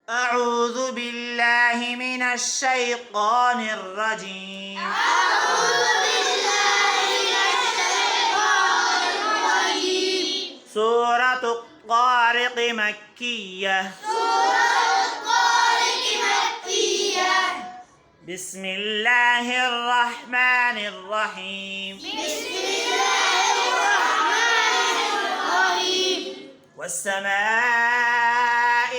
أعوذ بالله من الشيطان الرجيم. أعوذ بالله من الشيطان الرجيم. سورة الطارق مكية. سورة الطارق مكية. بسم الله الرحمن الرحيم. بسم الله الرحمن الرحيم. والسماء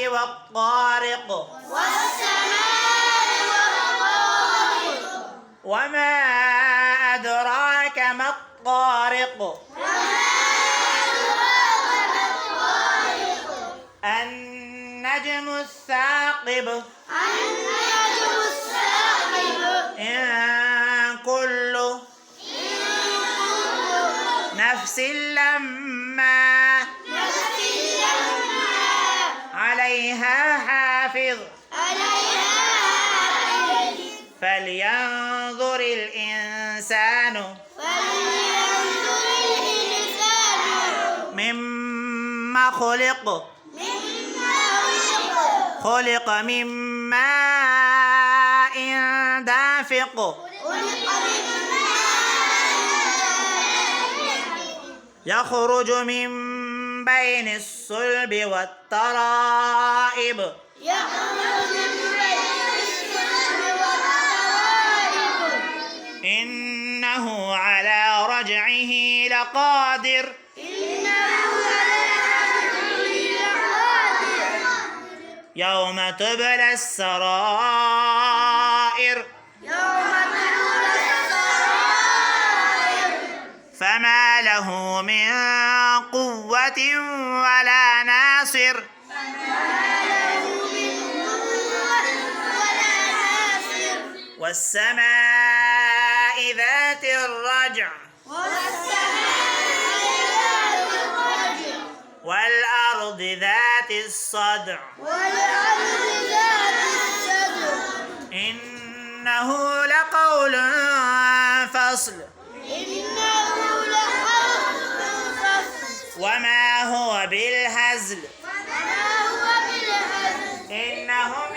والطارق. والسماء والطارق. وما أدراك ما الطارق. وما أدراك ما الطارق. النجم الثاقب. النجم الثاقب. إن كل نفس لما نفس لما عليها حافظ. عليها حافظ. فلينظر الإنسان فلينظر الإنسان مما خلق. مما خلق. خلق من ماء دافق. خلق من ماء يخرج من بين الصلب والترائب. يخرج من بين الصلب والترائب. إنه على رجعه لقادر. إنه على رجعه لقادر. يوم تبلى السرائر. يوم تبلى السرائر. فما له من قوة ولا ناصر. فما له من قوة ولا ناصر. والسماء ذات الرجع. والسماء ذات الرجع. والأرض ذات الصدع. والأرض ذات الصدع. إنه لقول فصل. إنه لقول فصل. وما هو بالهزل. وما هو بالهزل. إنهم